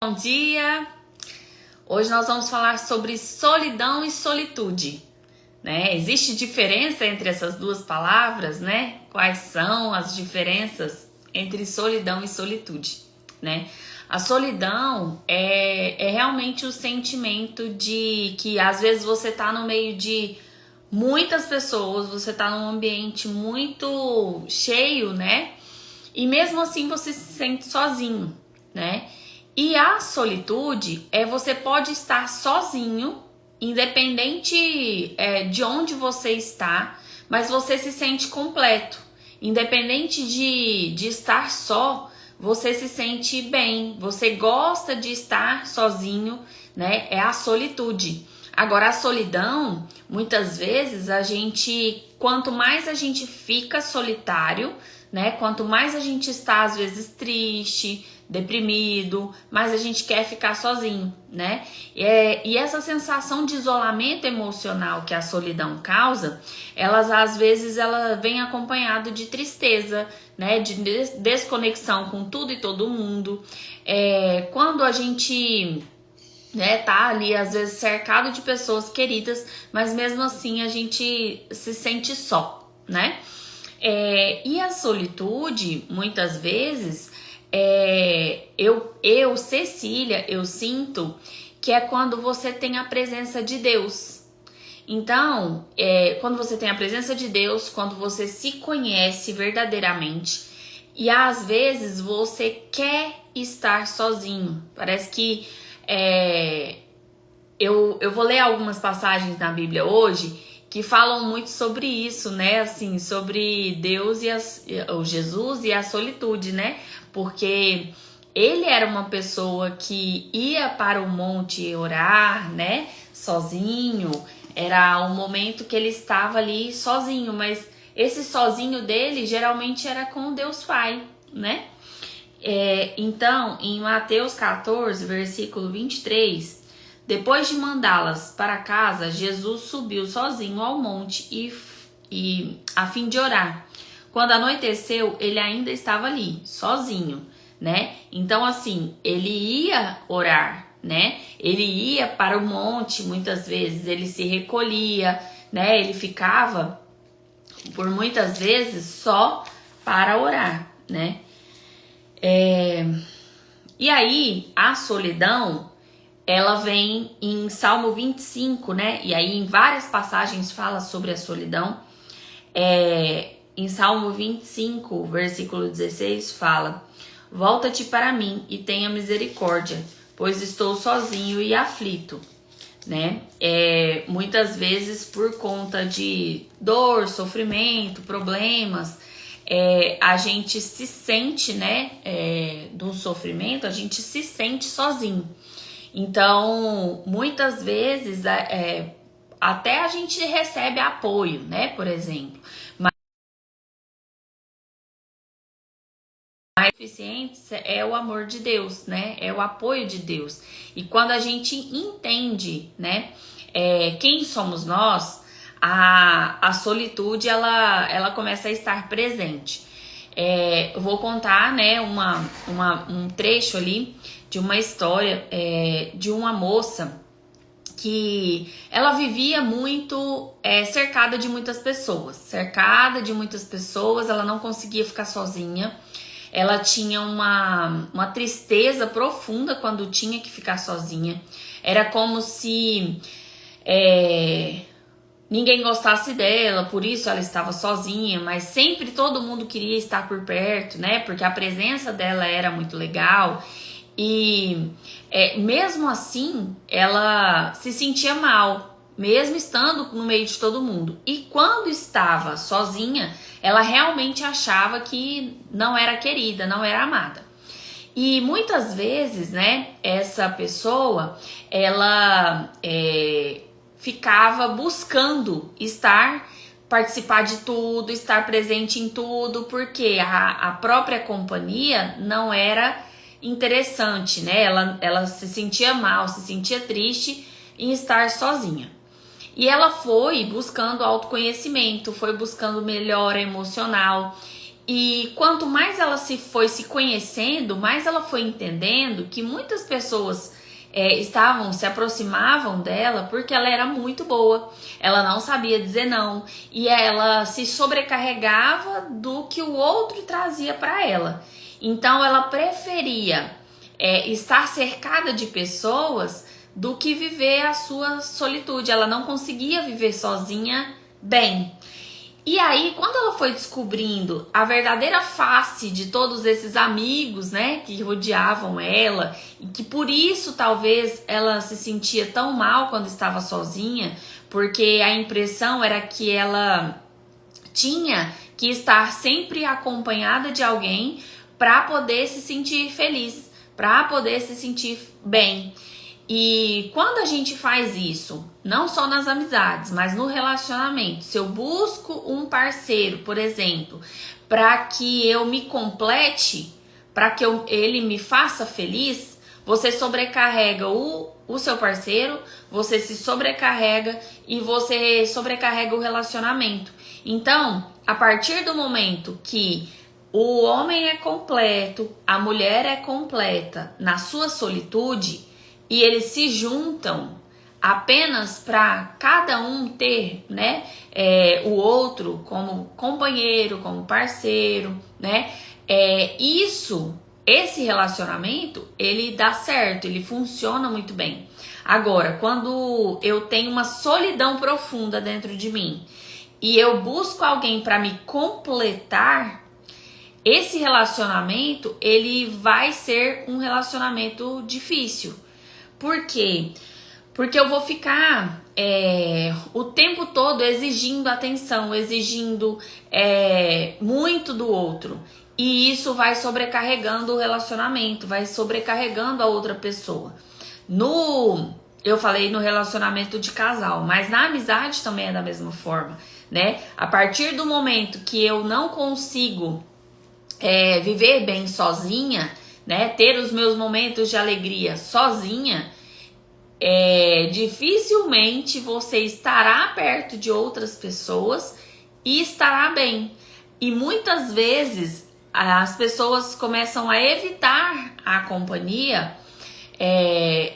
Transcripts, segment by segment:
Bom dia! Hoje nós vamos falar sobre solidão e solitude, né? Existe diferença entre essas duas palavras, né? Quais são as diferenças entre solidão e solitude, né? A solidão é realmente o sentimento de que às vezes você tá no meio de muitas pessoas, você tá num ambiente muito cheio, né? E mesmo assim você se sente sozinho, né? E a solitude você pode estar sozinho, independente de onde você está, mas você se sente completo. Independente de estar só, você se sente bem, você gosta de estar sozinho, né? É a solitude. Agora, a solidão, muitas vezes quanto mais a gente fica solitário, né? Quanto mais a gente está, às vezes, triste, deprimido, mais a gente quer ficar sozinho, né? E essa sensação de isolamento emocional que a solidão causa, às vezes ela vem acompanhado de tristeza, né? De desconexão com tudo e todo mundo. Quando a gente tá ali às vezes cercado de pessoas queridas, mas mesmo assim a gente se sente só, né? E a solitude, muitas vezes, Cecília, eu sinto que é quando você tem a presença de Deus. Então, quando você tem a presença de Deus, quando você se conhece verdadeiramente, e às vezes você quer estar sozinho. Parece que eu vou ler algumas passagens na Bíblia hoje que falam muito sobre isso, né? Assim, sobre Deus o Jesus e a solitude, né? Porque ele era uma pessoa que ia para o monte orar, né? Sozinho. Era um momento que ele estava ali sozinho, mas esse sozinho dele geralmente era com Deus Pai, né? Então, em Mateus 14, versículo 23, depois de mandá-las para casa, Jesus subiu sozinho ao monte e a fim de orar. Quando anoiteceu, ele ainda estava ali, sozinho, né? Então, assim, ele ia orar, né? Ele ia para o monte, muitas vezes, ele se recolhia, né? Ele ficava, por muitas vezes, só para orar, né? E aí, a solidão, ela vem em Salmo 25, né? E aí em várias passagens fala sobre a solidão. Em Salmo 25, versículo 16, fala: volta-te para mim e tenha misericórdia, pois estou sozinho e aflito, né? Muitas vezes por conta de dor, sofrimento, problemas, a gente se sente, né? Do sofrimento, a gente se sente sozinho. Então, muitas vezes, até a gente recebe apoio, né, por exemplo. Mas mais eficiente é o amor de Deus, né, é o apoio de Deus. E quando a gente entende, né, quem somos nós, a solitude, ela começa a estar presente. Eu vou contar, né, um trecho ali de uma história de uma moça que ela vivia muito cercada de muitas pessoas, ela não conseguia ficar sozinha, ela tinha uma tristeza profunda quando tinha que ficar sozinha, era como se ninguém gostasse dela, por isso ela estava sozinha, mas sempre todo mundo queria estar por perto, né? Porque a presença dela era muito legal. E mesmo assim, ela se sentia mal, mesmo estando no meio de todo mundo. E quando estava sozinha, ela realmente achava que não era querida, não era amada. E muitas vezes, né, essa pessoa, ela ficava buscando participar de tudo, estar presente em tudo, porque a própria companhia não era interessante, né? Ela se sentia mal, se sentia triste em estar sozinha. E ela foi buscando autoconhecimento, foi buscando melhora emocional. E quanto mais ela foi se conhecendo, mais ela foi entendendo que muitas pessoas se aproximavam dela porque ela era muito boa, ela não sabia dizer não e ela se sobrecarregava do que o outro trazia para ela. Então ela preferia estar cercada de pessoas do que viver a sua solitude. Ela não conseguia viver sozinha bem. E aí, quando ela foi descobrindo a verdadeira face de todos esses amigos, né, que rodeavam ela, e que por isso talvez ela se sentia tão mal quando estava sozinha, porque a impressão era que ela tinha que estar sempre acompanhada de alguém para poder se sentir feliz, para poder se sentir bem. E quando a gente faz isso, não só nas amizades, mas no relacionamento, se eu busco um parceiro, por exemplo, para que eu me complete, para que ele me faça feliz, você sobrecarrega o seu parceiro, você se sobrecarrega e você sobrecarrega o relacionamento. Então, a partir do momento que o homem é completo, a mulher é completa na sua solitude, e eles se juntam apenas para cada um ter, né, o outro como companheiro, como parceiro, né? Esse relacionamento, ele dá certo, ele funciona muito bem. Agora, quando eu tenho uma solidão profunda dentro de mim e eu busco alguém para me completar, esse relacionamento, ele vai ser um relacionamento difícil. Por quê? Porque eu vou ficar o tempo todo exigindo atenção, exigindo muito do outro. E isso vai sobrecarregando o relacionamento, vai sobrecarregando a outra pessoa. Eu falei no relacionamento de casal, mas na amizade também é da mesma forma, né? A partir do momento que eu não consigo viver bem sozinha, né, ter os meus momentos de alegria sozinha, dificilmente você estará perto de outras pessoas e estará bem. E muitas vezes as pessoas começam a evitar a companhia,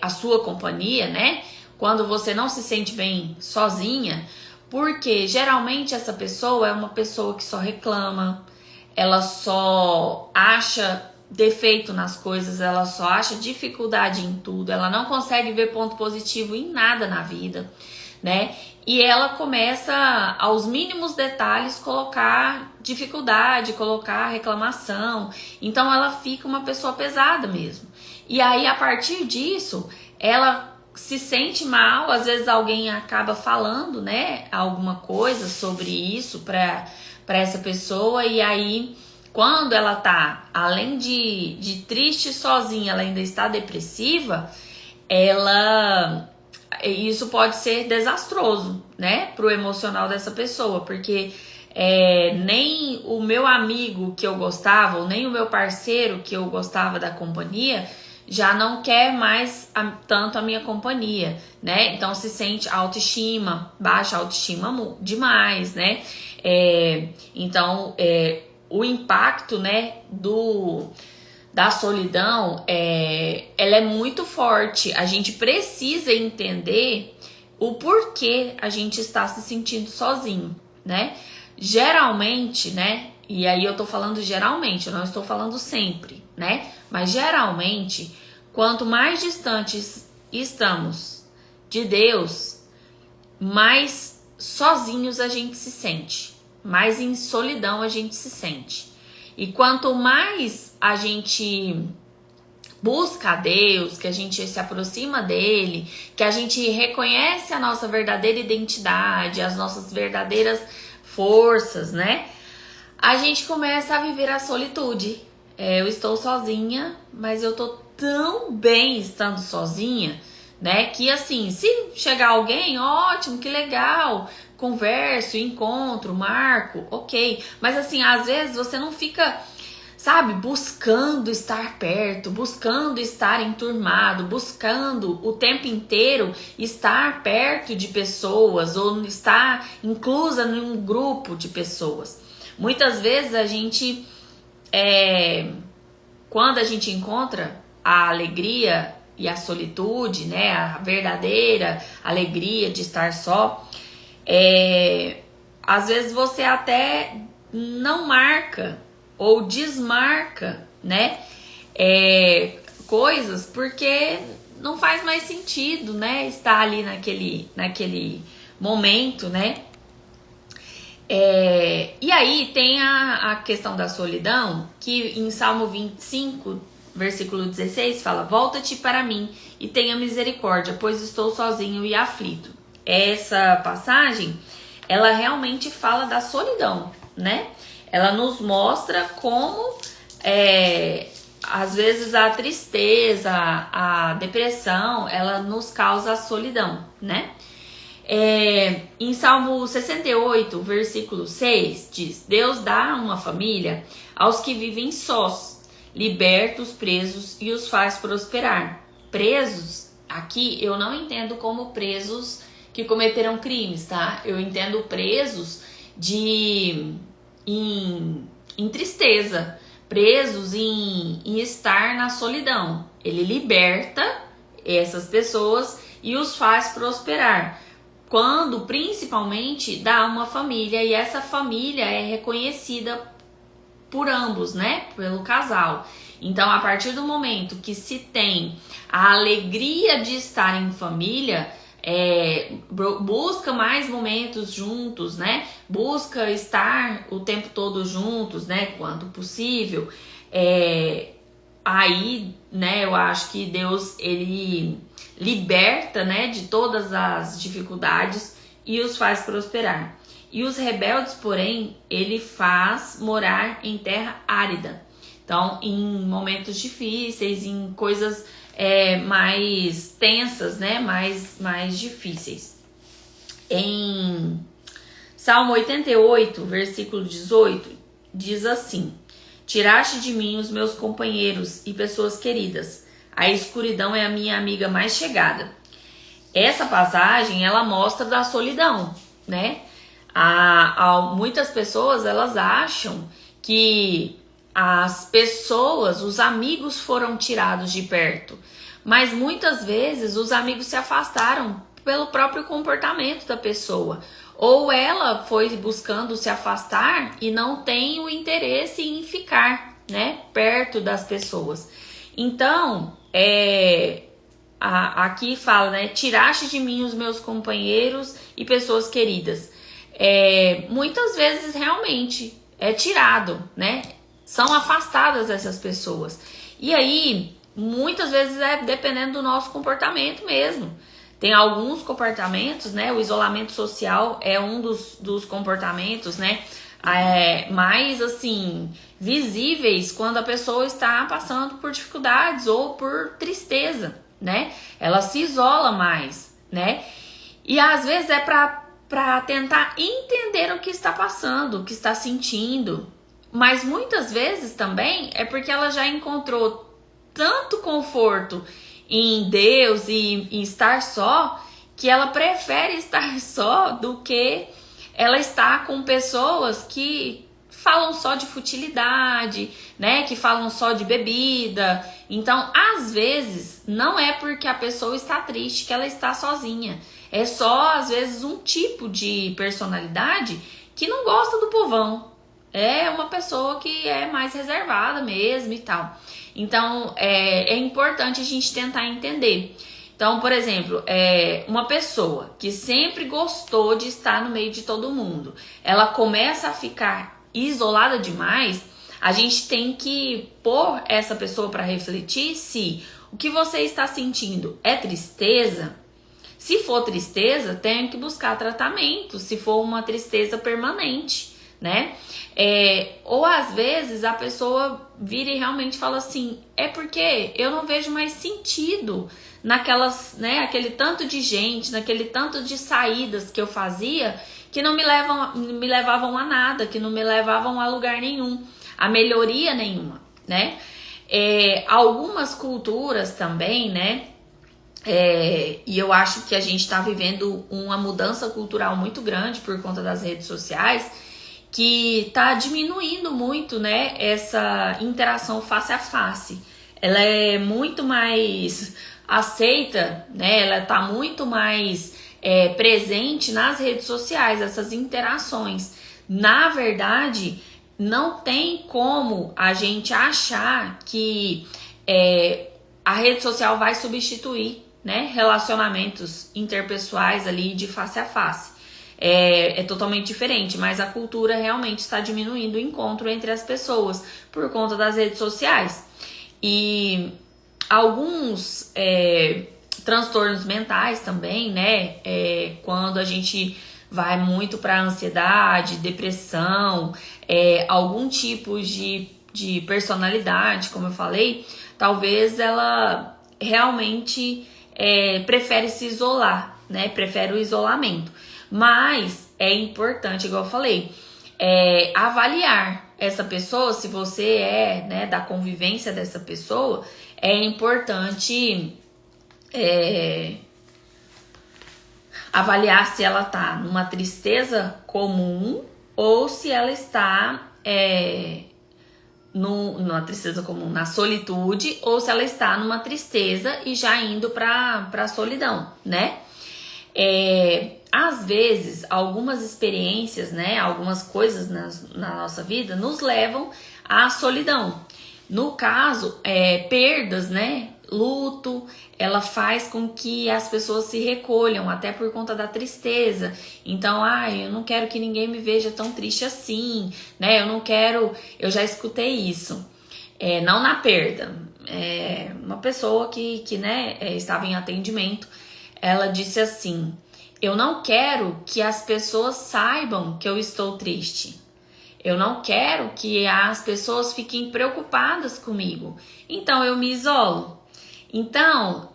a sua companhia, né, quando você não se sente bem sozinha, porque geralmente essa pessoa é uma pessoa que só reclama, ela só acha defeito nas coisas, ela só acha dificuldade em tudo, ela não consegue ver ponto positivo em nada na vida, né? E ela começa, aos mínimos detalhes, colocar dificuldade, colocar reclamação. Então ela fica uma pessoa pesada mesmo. E aí, a partir disso, ela se sente mal, às vezes alguém acaba falando, né, alguma coisa sobre isso para essa pessoa, e aí quando ela tá, além de triste sozinha, ela ainda está depressiva, isso pode ser desastroso, né, pro emocional dessa pessoa, porque nem o meu amigo que eu gostava, ou nem o meu parceiro que eu gostava da companhia, já não quer mais tanto a minha companhia, né? Então se sente autoestima, baixa autoestima demais, né? Então o impacto, né, da solidão, ela é muito forte. A gente precisa entender o porquê a gente está se sentindo sozinho, né? Geralmente, né? E aí eu tô falando geralmente, eu não estou falando sempre, né? Mas geralmente, quanto mais distantes estamos de Deus, mais sozinhos a gente se sente, mais em solidão a gente se sente. E quanto mais a gente busca a Deus, que a gente se aproxima dele, que a gente reconhece a nossa verdadeira identidade, as nossas verdadeiras forças, né? A gente começa a viver a solitude. Eu estou sozinha, mas eu tô tão bem estando sozinha, né? Que assim, se chegar alguém, ótimo, que legal, converso, encontro, marco, ok. Mas assim, às vezes você não fica, sabe, buscando estar perto, buscando estar enturmado, buscando o tempo inteiro estar perto de pessoas ou estar inclusa em um grupo de pessoas. Muitas vezes a gente, quando a gente encontra a alegria e a solitude, né, a verdadeira alegria de estar só, às vezes você até não marca ou desmarca, né, coisas porque não faz mais sentido, né, estar ali naquele momento, né. E aí tem a questão da solidão, que em Salmo 25, versículo 16, fala: volta-te para mim e tenha misericórdia, pois estou sozinho e aflito. Essa passagem, ela realmente fala da solidão, né? Ela nos mostra como, às vezes, a tristeza, a depressão, ela nos causa a solidão, né? Em Salmo 68, versículo 6, diz: Deus dá uma família aos que vivem sós, liberta os presos e os faz prosperar. Presos, aqui eu não entendo como presos que cometeram crimes, tá? Eu entendo presos em tristeza, presos em estar na solidão. Ele liberta essas pessoas e os faz prosperar. Quando, principalmente, dá uma família e essa família é reconhecida por ambos, né? Pelo casal. Então, a partir do momento que se tem a alegria de estar em família, busca mais momentos juntos, né? Busca estar o tempo todo juntos, né? Quando possível. Aí, né? Eu acho que Deus, ele liberta, né, de todas as dificuldades e os faz prosperar. E os rebeldes, porém, ele faz morar em terra árida. Então, em momentos difíceis, em coisas mais tensas, né, mais difíceis. Em Salmo 88, versículo 18, diz assim: tiraste de mim os meus companheiros e pessoas queridas. A escuridão é a minha amiga mais chegada. Essa passagem, ela mostra da solidão, né? Muitas pessoas, elas acham que as pessoas, os amigos foram tirados de perto. Mas muitas vezes os amigos se afastaram pelo próprio comportamento da pessoa. Ou ela foi buscando se afastar e não tem o interesse em ficar, né, perto das pessoas. Então, aqui fala, né? Tiraste de mim os meus companheiros e pessoas queridas. Muitas vezes realmente é tirado, né? São afastadas essas pessoas. E aí, muitas vezes dependendo do nosso comportamento mesmo. Tem alguns comportamentos, né? O isolamento social é um dos comportamentos, né? Mais assim, visíveis quando a pessoa está passando por dificuldades ou por tristeza, né? Ela se isola mais, né? E às vezes é para tentar entender o que está passando, o que está sentindo. Mas muitas vezes também é porque ela já encontrou tanto conforto em Deus e em estar só, que ela prefere estar só do que ela estar com pessoas que falam só de futilidade, né? Que falam só de bebida. Então, às vezes, não é porque a pessoa está triste que ela está sozinha. É só, às vezes, um tipo de personalidade que não gosta do povão. É uma pessoa que é mais reservada mesmo e tal. Então, é importante a gente tentar entender. Então, por exemplo, uma pessoa que sempre gostou de estar no meio de todo mundo, ela começa a ficar isolada demais, a gente tem que pôr essa pessoa para refletir se o que você está sentindo é tristeza. Se for tristeza, tem que buscar tratamento, se for uma tristeza permanente, né? Ou às vezes a pessoa vira e realmente fala assim: é porque eu não vejo mais sentido naquelas, né, aquele tanto de gente, naquele tanto de saídas que eu fazia que não me levavam a nada, que não me levavam a lugar nenhum, a melhoria nenhuma, né? Algumas culturas também, né? E eu acho que a gente está vivendo uma mudança cultural muito grande por conta das redes sociais. que está diminuindo muito, né, essa interação face a face. Ela é muito mais aceita, né, ela está muito mais presente nas redes sociais, essas interações. Na verdade, não tem como a gente achar que a rede social vai substituir, né, relacionamentos interpessoais ali de face a face. É totalmente diferente, mas a cultura realmente está diminuindo o encontro entre as pessoas por conta das redes sociais. E alguns transtornos mentais também, né? Quando a gente vai muito para ansiedade, depressão, algum tipo de personalidade, como eu falei, talvez ela realmente prefere se isolar, né? Prefere o isolamento. Mas é importante, igual eu falei, avaliar essa pessoa, se você né, da convivência dessa pessoa, é importante avaliar se ela tá numa tristeza comum ou se ela está numa tristeza comum, na solitude, ou se ela está numa tristeza e já indo pra solidão, né? Às vezes, algumas experiências, né, algumas coisas na nossa vida nos levam à solidão. No caso, perdas, né, luto, ela faz com que as pessoas se recolham, até por conta da tristeza. Então, eu não quero que ninguém me veja tão triste assim, né, eu já escutei isso. Não na perda. Uma pessoa que né, estava em atendimento, ela disse assim: eu não quero que as pessoas saibam que eu estou triste. Eu não quero que as pessoas fiquem preocupadas comigo. Então eu me isolo. Então,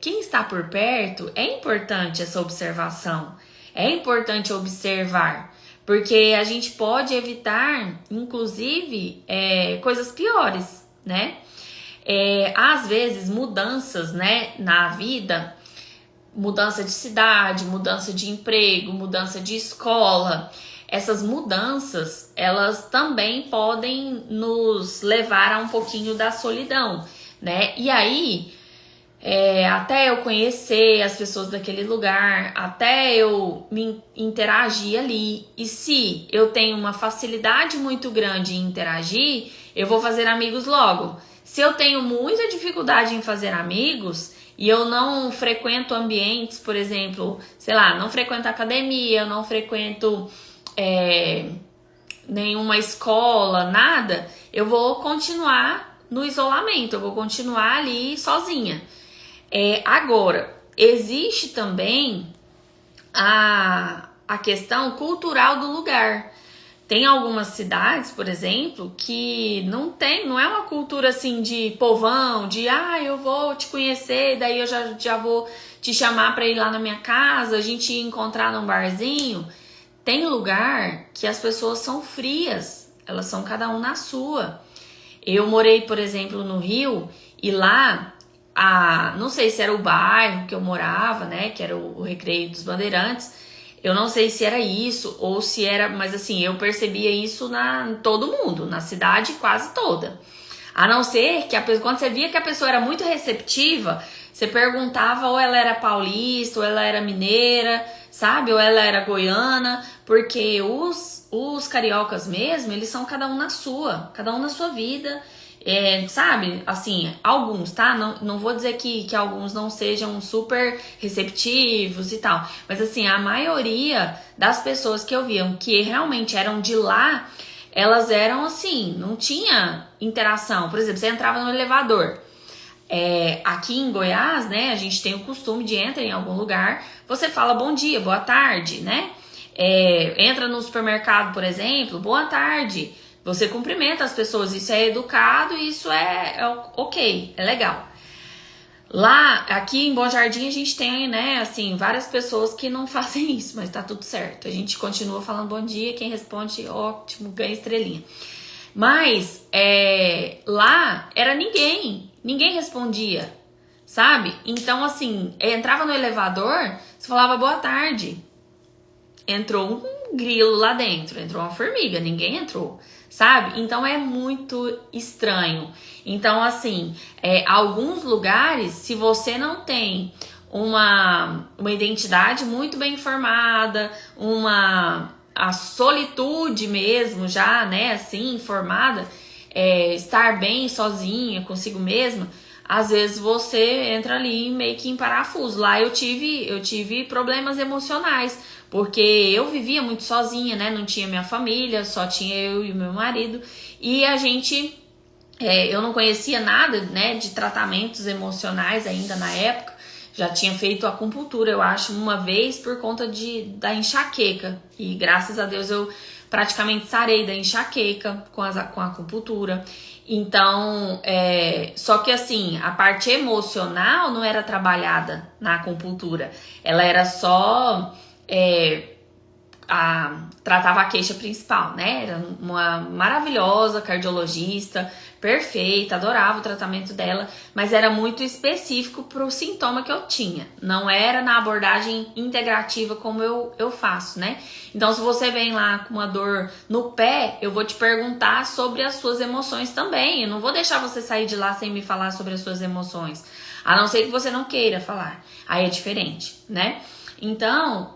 quem está por perto, é importante essa observação. É importante observar. Porque a gente pode evitar, inclusive, coisas piores, né? Às vezes, mudanças, né, na vida, mudança de cidade, mudança de emprego, mudança de escola. Essas mudanças, elas também podem nos levar a um pouquinho da solidão, né? E aí, até eu conhecer as pessoas daquele lugar, até eu me interagir ali. E se eu tenho uma facilidade muito grande em interagir, eu vou fazer amigos logo. Se eu tenho muita dificuldade em fazer amigos e eu não frequento ambientes, por exemplo, sei lá, não frequento academia, eu não frequento nenhuma escola, nada, eu vou continuar no isolamento, eu vou continuar ali sozinha. Agora, existe também a questão cultural do lugar. Tem algumas cidades, por exemplo, que não é uma cultura assim de povão, de eu vou te conhecer, daí eu já vou te chamar para ir lá na minha casa, a gente encontrar num barzinho. Tem lugar que as pessoas são frias, elas são cada um na sua. Eu morei, por exemplo, no Rio, e lá, não sei se era o bairro que eu morava, né, que era o Recreio dos Bandeirantes. Eu não sei se era isso ou se era, mas assim, eu percebia isso em todo mundo, na cidade quase toda. A não ser que quando você via que a pessoa era muito receptiva, você perguntava ou ela era paulista, ou ela era mineira, sabe? Ou ela era goiana, porque os cariocas mesmo, eles são cada um na sua vida. Sabe, assim, alguns, tá? Não vou dizer que alguns não sejam super receptivos e tal, mas assim, a maioria das pessoas que eu via que realmente eram de lá, elas eram assim, não tinha interação. Por exemplo, você entrava no elevador, aqui em Goiás, né, a gente tem o costume de entrar em algum lugar, você fala bom dia, boa tarde, né? Entra no supermercado, por exemplo, boa tarde. Você cumprimenta as pessoas, isso é educado e isso é ok, é legal. Lá, aqui em Bom Jardim, a gente tem, né, assim, várias pessoas que não fazem isso, mas tá tudo certo. A gente continua falando bom dia, quem responde, ótimo, ganha estrelinha. Mas, lá, era ninguém respondia, sabe? Então, assim, entrava no elevador, você falava boa tarde. entrou um grilo lá dentro, entrou uma formiga, ninguém entrou, sabe? Então é muito estranho. Então, assim, alguns lugares, se você não tem uma identidade muito bem formada, a solitude mesmo já, né, assim, formada, estar bem sozinha, consigo mesma, às vezes você entra ali meio que em parafuso. Lá eu tive problemas emocionais, porque eu vivia muito sozinha, né? Não tinha minha família, só tinha eu e o meu marido. E a gente, eu não conhecia nada, né, de tratamentos emocionais ainda na época. Já tinha feito acupuntura, eu acho, uma vez por conta da enxaqueca. E graças a Deus eu praticamente sarei da enxaqueca com a acupuntura. Então, só que assim, a parte emocional não era trabalhada na acupuntura. Ela era só... tratava a queixa principal, né? Era uma maravilhosa cardiologista, perfeita, adorava o tratamento dela, mas era muito específico para o sintoma que eu tinha. Não era na abordagem integrativa como eu faço, né? Então, se você vem lá com uma dor no pé, eu vou te perguntar sobre as suas emoções também. Eu não vou deixar você sair de lá sem me falar sobre as suas emoções, a não ser que você não queira falar. Aí é diferente, né? Então,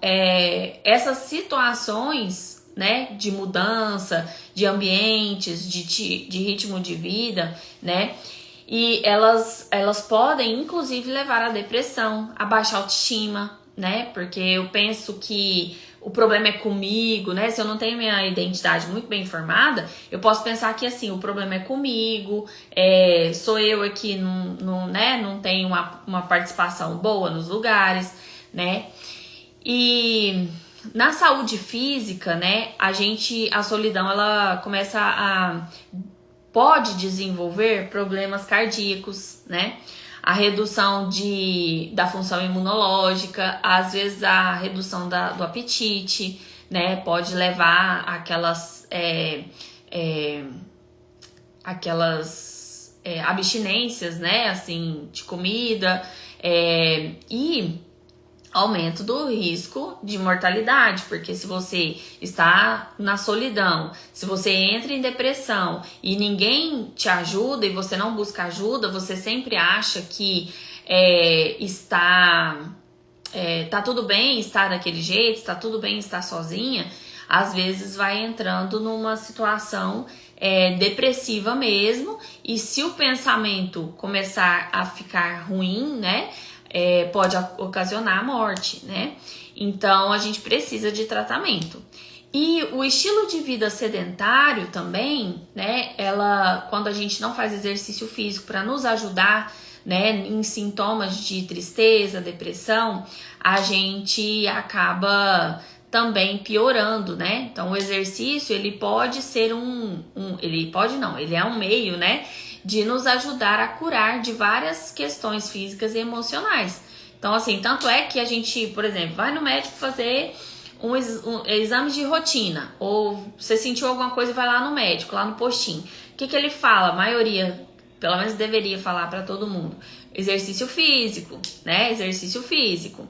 essas situações, né, de mudança, de ambientes, de ritmo de vida, né, e elas podem, inclusive, levar à depressão, a baixa autoestima, né, porque eu penso que o problema é comigo, né, se eu não tenho minha identidade muito bem formada, eu posso pensar que, assim, o problema é comigo, sou eu aqui, não tenho uma participação boa nos lugares, né. E na saúde física, né, a solidão, ela pode desenvolver problemas cardíacos, né, a redução da função imunológica, às vezes a redução do apetite, né, pode levar aquelas abstinências, né, assim, de comida, e aumento do risco de mortalidade, porque se você está na solidão, se você entra em depressão e ninguém te ajuda e você não busca ajuda, você sempre acha que tá tudo bem estar daquele jeito, está tudo bem estar sozinha, às vezes vai entrando numa situação depressiva mesmo, e se o pensamento começar a ficar ruim, né, pode ocasionar a morte, né? Então a gente precisa de tratamento. E o estilo de vida sedentário também, né? Quando a gente não faz exercício físico para nos ajudar, né, em sintomas de tristeza, depressão, a gente acaba também piorando, né? Então o exercício, ele pode ser ele é um meio, né, de nos ajudar a curar de várias questões físicas e emocionais. Então, assim, tanto é que a gente, por exemplo, vai no médico fazer um exame de rotina, ou você sentiu alguma coisa e vai lá no médico, lá no postinho. O que ele fala? A maioria, pelo menos deveria falar para todo mundo: exercício físico, né? Exercício físico.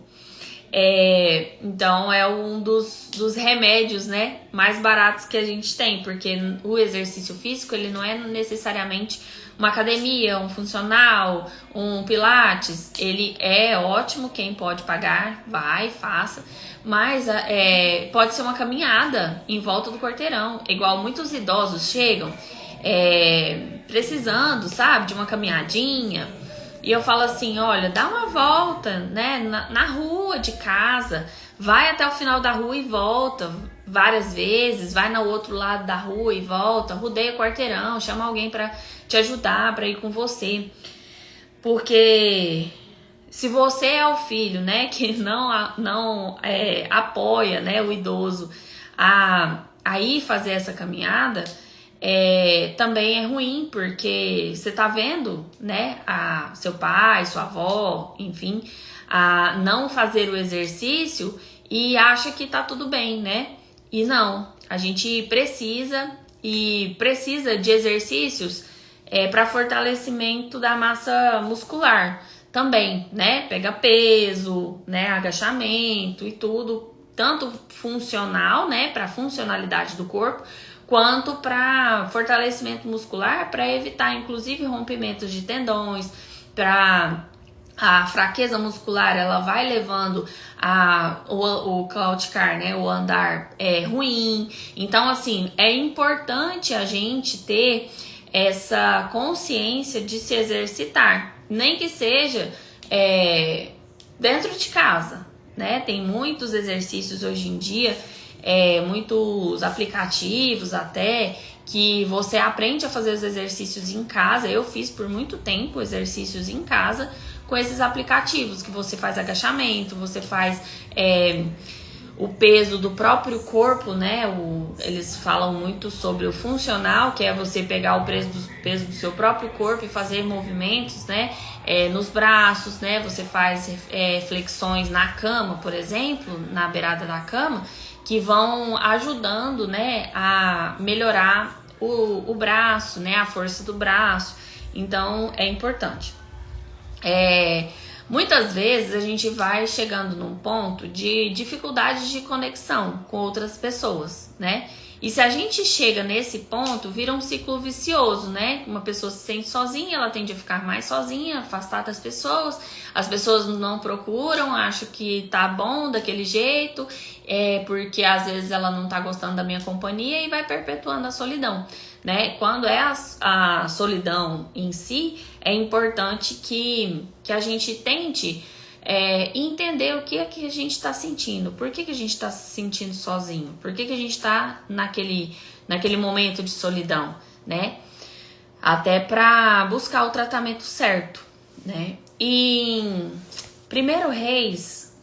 Então é um dos remédios, né, mais baratos que a gente tem, porque o exercício físico, ele não é necessariamente uma academia, um funcional, um pilates. Ele é ótimo, quem pode pagar, vai, faça, mas pode ser uma caminhada em volta do quarteirão, igual muitos idosos chegam precisando, sabe, de uma caminhadinha. E eu falo assim, olha, dá uma volta, né, na rua de casa, vai até o final da rua e volta várias vezes, vai no outro lado da rua e volta, rodeia o quarteirão, chama alguém para te ajudar, para ir com você. Porque se você é o filho, né, que não apoia, né, o idoso a ir fazer essa caminhada, também é ruim, porque você tá vendo, né, seu pai, sua avó, enfim, a não fazer o exercício e acha que tá tudo bem, né? E não, a gente precisa de exercícios para fortalecimento da massa muscular também, né? Pega peso, né, agachamento e tudo, tanto funcional, né, para funcionalidade do corpo, quanto para fortalecimento muscular, para evitar inclusive rompimentos de tendões, para a fraqueza muscular, ela vai levando o claudicar, né, o andar ruim. Então, assim, é importante a gente ter essa consciência de se exercitar, nem que seja dentro de casa, né? Tem muitos exercícios hoje em dia, muitos aplicativos até, que você aprende a fazer os exercícios em casa. Eu fiz por muito tempo exercícios em casa com esses aplicativos, que você faz agachamento, você faz o peso do próprio corpo, né? Eles falam muito sobre o funcional, que é você pegar o peso do seu próprio corpo e fazer movimentos, né? Nos braços, né? Você faz flexões na cama, por exemplo, na beirada da cama, que vão ajudando, né, a melhorar o braço, né? A força do braço. Então, é importante. Muitas vezes a gente vai chegando num ponto de dificuldade de conexão com outras pessoas, né? E se a gente chega nesse ponto, vira um ciclo vicioso, né? Uma pessoa se sente sozinha, ela tende a ficar mais sozinha, afastada das pessoas, as pessoas não procuram, acham que tá bom daquele jeito, porque às vezes ela não tá gostando da minha companhia e vai perpetuando a solidão, né? Quando é a solidão em si, é importante que a gente tente entender o que é que a gente está sentindo, por que a gente está se sentindo sozinho, por que a gente está naquele momento de solidão, né? Até para buscar o tratamento certo, né? E em 1 Reis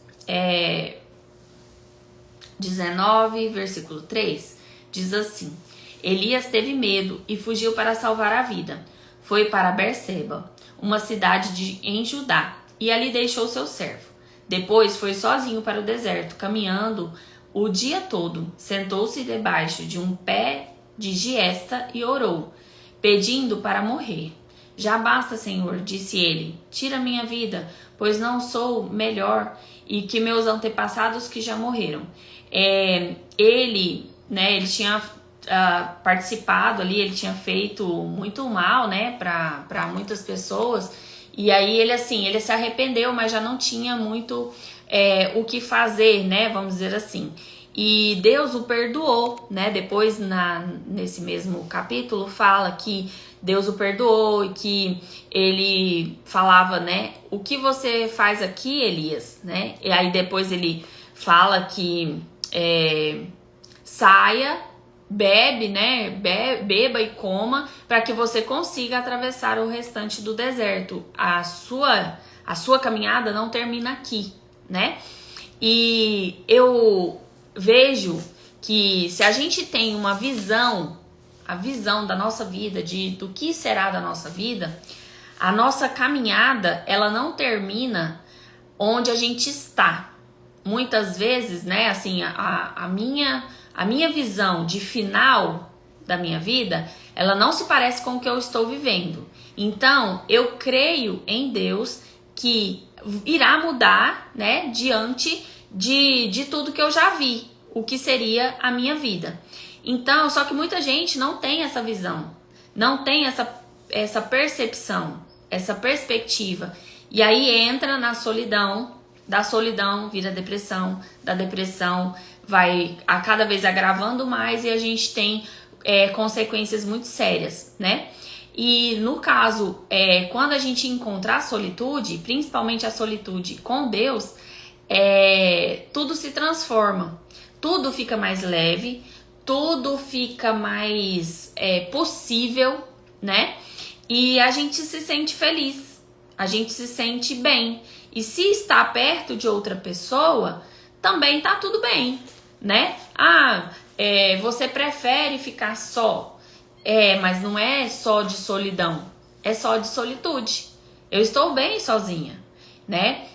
19, versículo 3, diz assim: Elias teve medo e fugiu para salvar a vida. Foi para Berseba, uma cidade em Judá, e ali deixou seu servo. Depois foi sozinho para o deserto, caminhando o dia todo. Sentou-se debaixo de um pé de giesta e orou, pedindo para morrer. Já basta, Senhor, disse ele, tira minha vida, pois não sou melhor e que meus antepassados que já morreram. Ele tinha participado ali, ele tinha feito muito mal, né, para muitas pessoas, e aí ele se arrependeu, mas já não tinha muito o que fazer, né, vamos dizer assim. E Deus o perdoou, né? Depois nesse mesmo capítulo fala que Deus o perdoou e que ele falava, né? O que você faz aqui, Elias, né? E aí depois ele fala que saia, bebe, né? Beba e coma para que você consiga atravessar o restante do deserto. A sua caminhada não termina aqui, né? E eu vejo que se a gente tem uma visão, a visão da nossa vida, do que será da nossa vida, a nossa caminhada, ela não termina onde a gente está. Muitas vezes, né, assim, a minha visão de final da minha vida, ela não se parece com o que eu estou vivendo. Então, eu creio em Deus que irá mudar, né, diante de tudo que eu já vi, o que seria a minha vida. Então, só que muita gente não tem essa visão, não tem essa percepção, essa perspectiva. E aí entra na solidão, da solidão vira depressão, da depressão vai a cada vez agravando mais e a gente tem consequências muito sérias, né? E no caso, quando a gente encontrar a solitude, principalmente a solitude com Deus, tudo se transforma, tudo fica mais leve, tudo fica mais possível, né? E a gente se sente feliz, a gente se sente bem. E se está perto de outra pessoa, também tá tudo bem, né? Você prefere ficar só? Mas não é só de solidão, é só de solitude. Eu estou bem sozinha, né?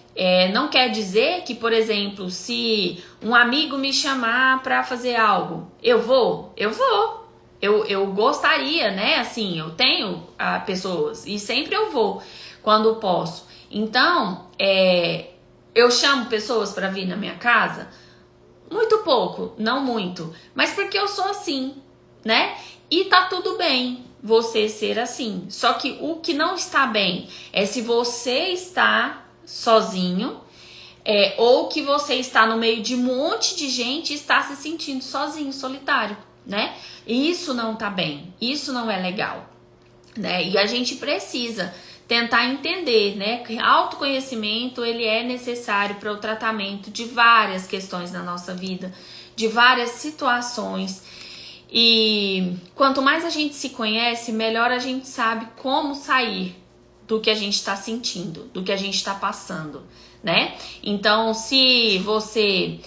Não quer dizer que, por exemplo, se um amigo me chamar para fazer algo, eu vou. Eu gostaria, né? Assim, eu tenho pessoas e sempre eu vou quando posso. Então, eu chamo pessoas para vir na minha casa? Muito pouco, não muito, mas porque eu sou assim, né? E tá tudo bem você ser assim. Só que o que não está bem é se você está sozinho, ou que você está no meio de um monte de gente e está se sentindo sozinho, solitário, né? E isso não tá bem, isso não é legal, né? E a gente precisa tentar entender, né, que autoconhecimento ele é necessário para o tratamento de várias questões na nossa vida, de várias situações. E quanto mais a gente se conhece, melhor a gente sabe como sair do que a gente está sentindo, do que a gente está passando, né? Então, se você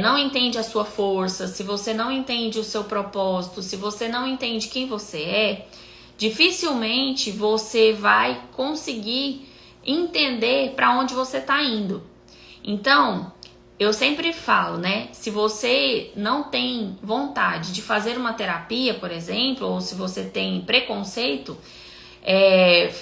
não entende a sua força, se você não entende o seu propósito, se você não entende quem você é, dificilmente você vai conseguir entender para onde você está indo. Então, eu sempre falo, né? Se você não tem vontade de fazer uma terapia, por exemplo, ou se você tem preconceito,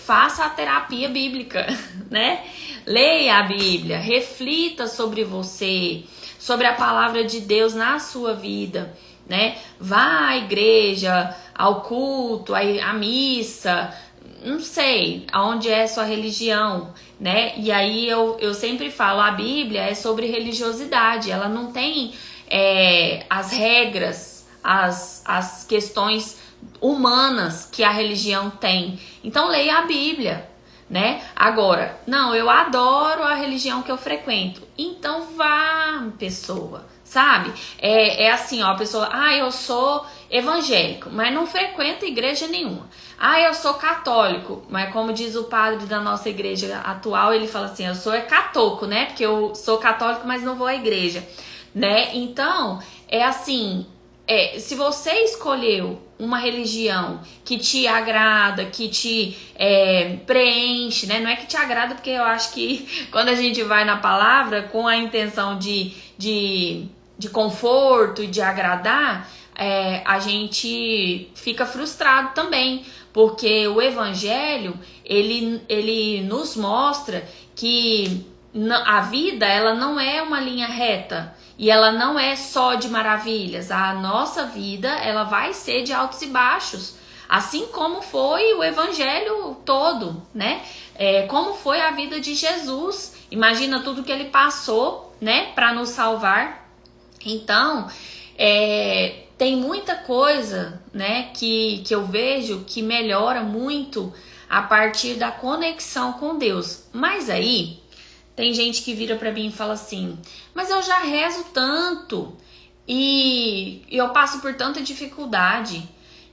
faça a terapia bíblica, né? Leia a Bíblia, reflita sobre você, sobre a palavra de Deus na sua vida, né? Vá à igreja, ao culto, à missa, não sei aonde é sua religião, né? E aí eu sempre falo, a Bíblia é sobre religiosidade, ela não tem as regras, as questões humanas que a religião tem. Então leia a Bíblia, né? Agora, não, eu adoro a religião que eu frequento. Então vá, pessoa, sabe? É assim, ó, a pessoa, eu sou evangélico, mas não frequento igreja nenhuma. Eu sou católico, mas como diz o padre da nossa igreja atual, ele fala assim, eu sou catoco, né? Porque eu sou católico, mas não vou à igreja, né? Então, é assim, se você escolheu uma religião que te agrada, que te preenche, né? Não é que te agrada, porque eu acho que quando a gente vai na palavra com a intenção de conforto e de agradar, a gente fica frustrado também, porque o evangelho, ele nos mostra que a vida, ela não é uma linha reta, e ela não é só de maravilhas. A nossa vida, ela vai ser de altos e baixos, assim como foi o evangelho todo, né? Como foi a vida de Jesus. Imagina tudo que ele passou, né, para nos salvar. Então, tem muita coisa, né, que eu vejo que melhora muito a partir da conexão com Deus. Mas aí tem gente que vira pra mim e fala assim, mas eu já rezo tanto e eu passo por tanta dificuldade.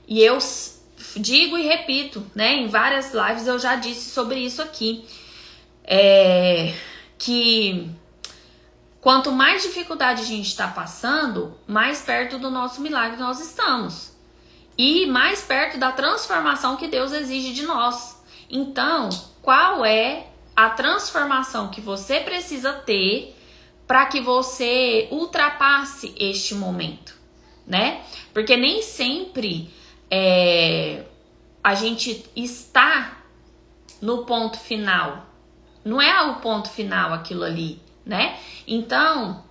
E eu digo e repito, né, em várias lives eu já disse sobre isso aqui, que quanto mais dificuldade a gente está passando, mais perto do nosso milagre nós estamos. E mais perto da transformação que Deus exige de nós. Então, qual é a transformação que você precisa ter para que você ultrapasse este momento, né? Porque nem sempre a gente está no ponto final. Não é o ponto final aquilo ali, né? Então,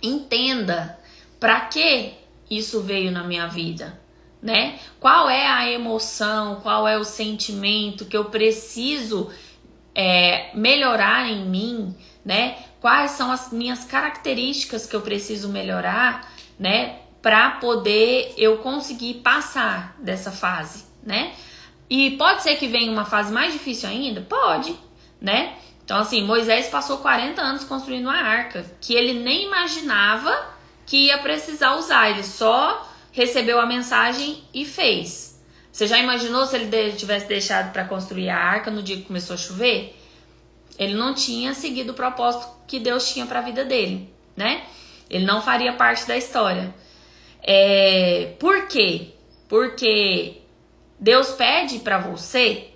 entenda para que isso veio na minha vida, né? Qual é a emoção, qual é o sentimento que eu preciso melhorar em mim, né? Quais são as minhas características que eu preciso melhorar, né? Para poder eu conseguir passar dessa fase, né? E pode ser que venha uma fase mais difícil ainda? Pode, né? Então, assim, Moisés passou 40 anos construindo uma arca que ele nem imaginava que ia precisar usar. Ele só recebeu a mensagem e fez. Você já imaginou se ele tivesse deixado para construir a arca no dia que começou a chover? Ele não tinha seguido o propósito que Deus tinha para a vida dele, né? Ele não faria parte da história. Por quê? Porque Deus pede para você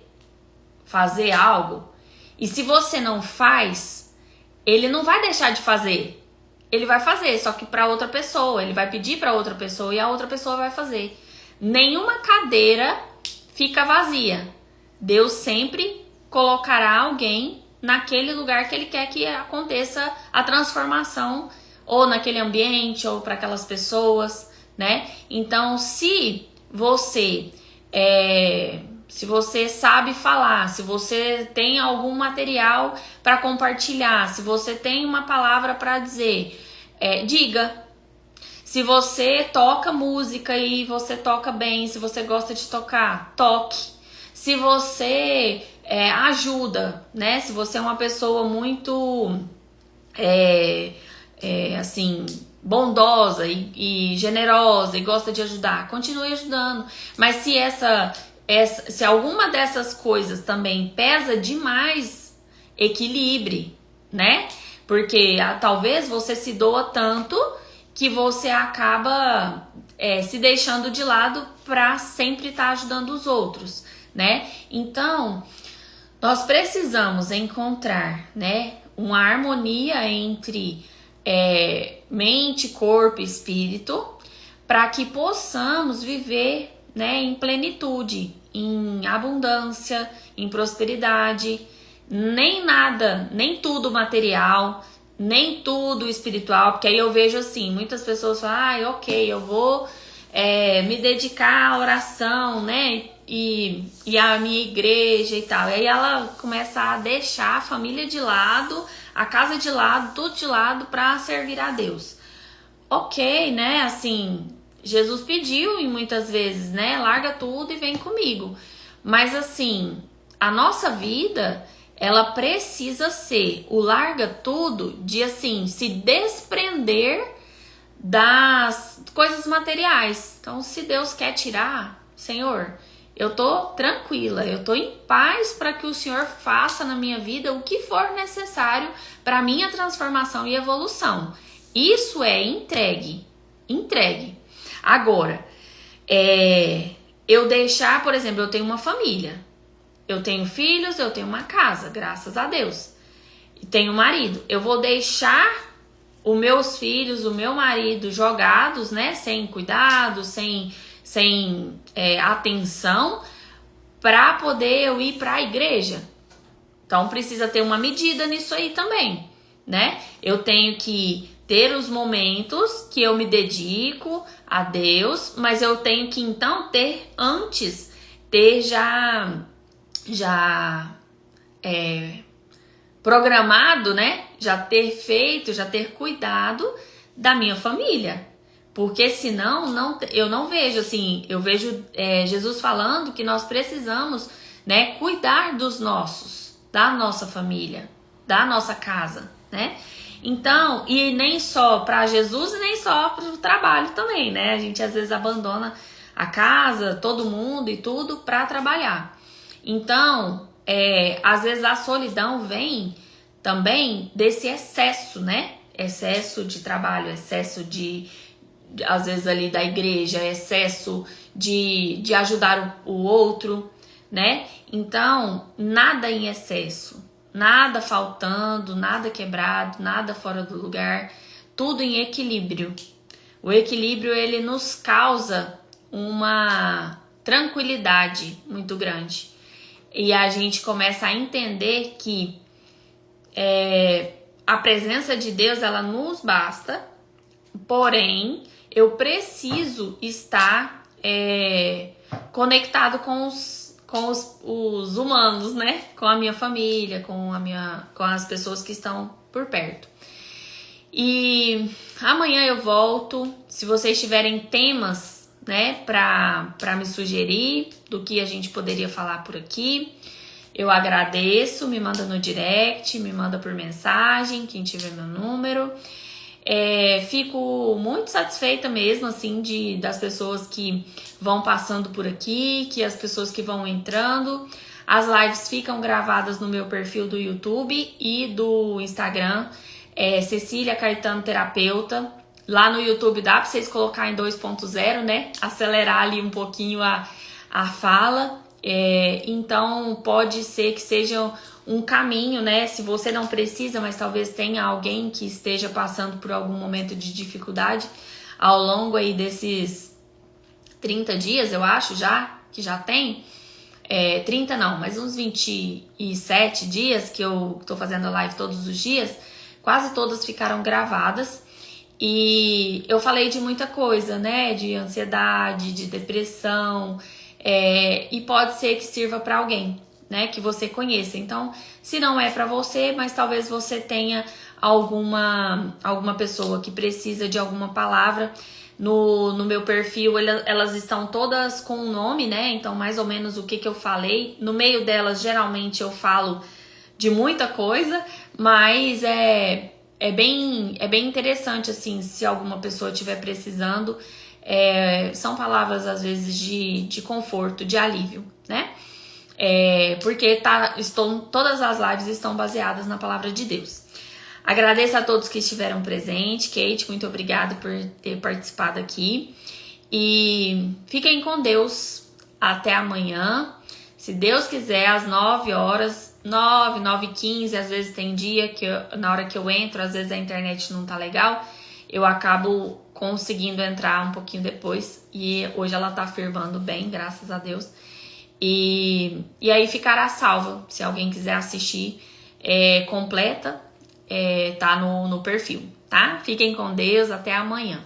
fazer algo e se você não faz, ele não vai deixar de fazer. Ele vai fazer, só que para outra pessoa. Ele vai pedir para outra pessoa e a outra pessoa vai fazer. Nenhuma cadeira fica vazia. Deus sempre colocará alguém naquele lugar que ele quer que aconteça a transformação ou naquele ambiente, ou para aquelas pessoas, né? Então, se você sabe falar, se você tem algum material para compartilhar, se você tem uma palavra para dizer, diga. Se você toca música e você toca bem, se você gosta de tocar, toque. Se você ajuda, né? Se você é uma pessoa muito assim, bondosa e generosa e gosta de ajudar, continue ajudando. Mas se alguma dessas coisas também pesa demais, equilibre, né? Porque talvez você se doa tanto que você acaba se deixando de lado para sempre estar ajudando os outros, né? Então, nós precisamos encontrar, né, uma harmonia entre mente, corpo e espírito, para que possamos viver, né, em plenitude, em abundância, em prosperidade. Nem tudo material, nem tudo espiritual, porque aí eu vejo assim, muitas pessoas falam, ok, eu vou me dedicar à oração, né, e a minha igreja e tal. E aí ela começa a deixar a família de lado, a casa de lado, tudo de lado para servir a Deus. Ok, né, assim, Jesus pediu e muitas vezes, né, larga tudo e vem comigo. Mas assim, a nossa vida, ela precisa ser o larga tudo de assim, se desprender das coisas materiais. Então, se Deus quer tirar, Senhor, eu tô tranquila, eu tô em paz para que o Senhor faça na minha vida o que for necessário para minha transformação e evolução. Isso é entregue. Agora, eu deixar, por exemplo, eu tenho uma família, eu tenho filhos, eu tenho uma casa, graças a Deus, e tenho um marido. Eu vou deixar os meus filhos, o meu marido jogados, né, sem cuidado, sem atenção, para poder eu ir para a igreja? Então precisa ter uma medida nisso aí também, né? Eu tenho que ter os momentos que eu me dedico a Deus, mas eu tenho que então ter já programado, né? Já ter feito, já ter cuidado da minha família. Porque senão eu não vejo assim, eu vejo Jesus falando que nós precisamos, né, cuidar dos nossos, da nossa família, da nossa casa, né? Então, e nem só para Jesus e nem só para o trabalho também, né? A gente às vezes abandona a casa, todo mundo e tudo para trabalhar. Então, às vezes a solidão vem também desse excesso, né? Excesso de trabalho, excesso às vezes ali da igreja, excesso de ajudar o outro, né? Então, nada em excesso, nada faltando, nada quebrado, nada fora do lugar, tudo em equilíbrio. O equilíbrio, ele nos causa uma tranquilidade muito grande. E a gente começa a entender que a presença de Deus, ela nos basta, porém, eu preciso estar conectado com os humanos, né? Com a minha família, com as pessoas que estão por perto. E amanhã eu volto. Se vocês tiverem temas, né, para me sugerir do que a gente poderia falar por aqui, eu agradeço. Me manda no direct, me manda por mensagem, quem tiver meu número. Fico muito satisfeita mesmo, assim, das pessoas que vão passando por aqui, que as pessoas que vão entrando. As lives ficam gravadas no meu perfil do YouTube e do Instagram, Cecília Caetano Terapeuta. Lá no YouTube dá pra vocês colocar em 2.0, né? Acelerar ali um pouquinho a fala. Então pode ser que seja um caminho, né? Se você não precisa, mas talvez tenha alguém que esteja passando por algum momento de dificuldade ao longo aí desses 30 dias, eu acho que já tem. 30 não, mas uns 27 dias que eu tô fazendo a live todos os dias, quase todas ficaram gravadas. E eu falei de muita coisa, né? De ansiedade, de depressão, e pode ser que sirva para alguém, né? Que você conheça. Então, se não é para você, mas talvez você tenha alguma pessoa que precisa de alguma palavra. No meu perfil, elas estão todas com um nome, né? Então, mais ou menos o que eu falei. No meio delas, geralmente eu falo de muita coisa, mas é bem interessante, assim, se alguma pessoa estiver precisando. São palavras, às vezes, de conforto, de alívio, né? Porque todas as lives estão baseadas na palavra de Deus. Agradeço a todos que estiveram presentes. Kate, muito obrigada por ter participado aqui. E fiquem com Deus. Até amanhã. Se Deus quiser, às 9 horas, 9h15, às vezes tem dia que na hora que eu entro, às vezes a internet não tá legal, eu acabo conseguindo entrar um pouquinho depois. E hoje ela tá firmando bem, graças a Deus. E aí ficará salva, se alguém quiser assistir completa. Tá no perfil, tá? Fiquem com Deus, até amanhã.